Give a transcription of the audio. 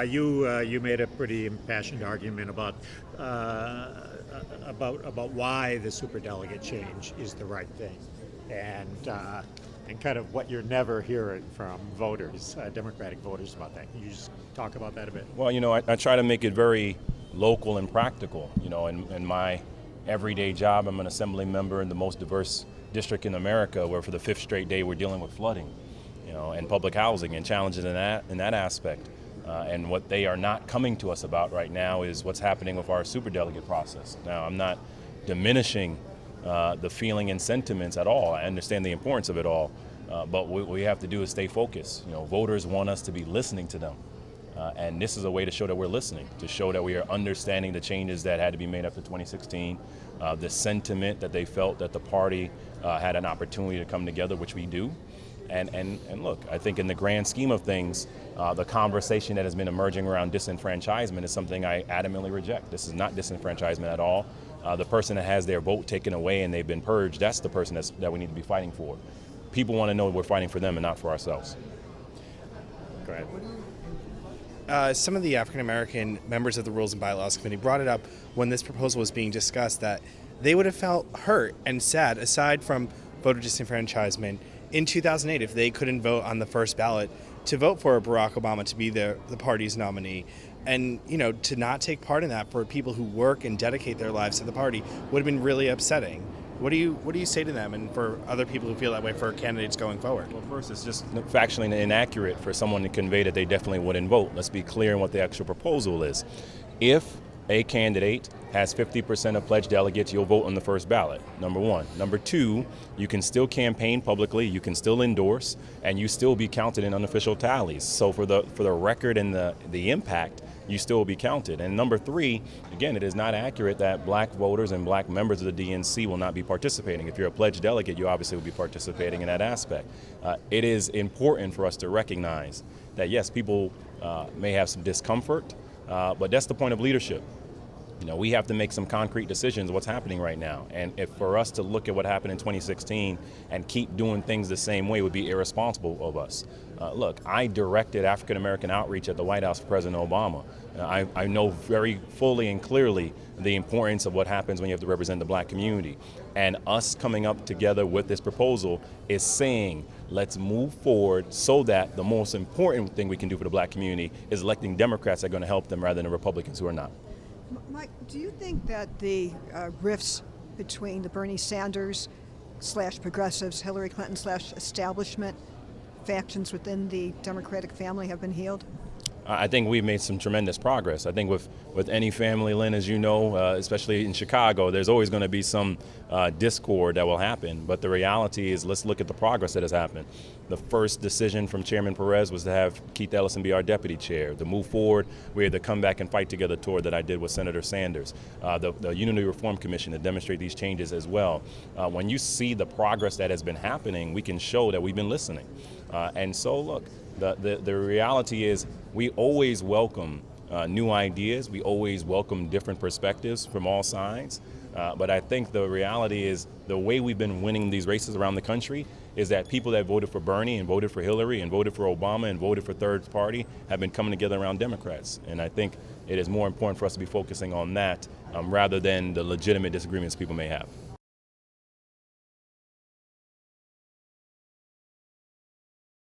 You made a pretty impassioned argument about why the superdelegate change is the right thing, and kind of what you're never hearing from voters, Democratic voters, about that. Can you just talk about that a bit? Well, I try to make it very local and practical. In my everyday job, I'm an assembly member in the most diverse district in America, where for the fifth straight day we're dealing with flooding, and public housing and challenges in that aspect. And what they are not coming to us about right now is what's happening with our superdelegate process. Now, I'm not diminishing the feeling and sentiments at all. I understand the importance of it all, but what we have to do is stay focused. Voters want us to be listening to them. And this is a way to show that we're listening, to show that we are understanding the changes that had to be made after 2016, the sentiment that they felt that the party had an opportunity to come together, which we do. And look, I think in the grand scheme of things, the conversation that has been emerging around disenfranchisement is something I adamantly reject. This is not disenfranchisement at all. The person that has their vote taken away and they've been purged, that's the person that we need to be fighting for. People want to know we're fighting for them and not for ourselves. Go ahead. Some of the African American members of the Rules and Bylaws Committee brought it up when this proposal was being discussed, that they would have felt hurt and sad, aside from voter disenfranchisement, in 2008 if they couldn't vote on the first ballot to vote for Barack Obama to be the party's nominee. And, to not take part in that for people who work and dedicate their lives to the party would have been really upsetting. What do you say to them, and for other people who feel that way for candidates going forward? Well, first, it's just factually inaccurate for someone to convey that they definitely wouldn't vote. Let's be clear on what the actual proposal is. If a candidate has 50% of pledged delegates, you'll vote on the first ballot, number one. Number two, you can still campaign publicly, you can still endorse, and you still be counted in unofficial tallies. So for the record and the impact, you still will be counted. And number three, again, it is not accurate that black voters and black members of the DNC will not be participating. If you're a pledged delegate, you obviously will be participating in that aspect. It is important for us to recognize that, yes, people may have some discomfort, but that's the point of leadership. We have to make some concrete decisions what's happening right now. And if for us to look at what happened in 2016 and keep doing things the same way would be irresponsible of us. Look, I directed African American outreach at the White House for President Obama. I know very fully and clearly the importance of what happens when you have to represent the black community. And us coming up together with this proposal is saying, let's move forward so that the most important thing we can do for the black community is electing Democrats that are going to help them rather than Republicans who are not. Mike, do you think that the rifts between the Bernie Sanders / progressives, Hillary Clinton / establishment factions within the Democratic family have been healed? I think we've made some tremendous progress. I think with any family, Lynn, as you know, especially in Chicago, there's always going to be some discord that will happen. But the reality is, let's look at the progress that has happened. The first decision from Chairman Perez was to have Keith Ellison be our deputy chair. To move forward, we had the Come Back and Fight Together tour that I did with Senator Sanders. The Unity Reform Commission to demonstrate these changes as well. When you see the progress that has been happening, we can show that we've been listening. And so, look, the reality is we always welcome new ideas. We always welcome different perspectives from all sides. But I think the reality is the way we've been winning these races around the country is that people that voted for Bernie and voted for Hillary and voted for Obama and voted for third party have been coming together around Democrats. And I think it is more important for us to be focusing on that rather than the legitimate disagreements people may have.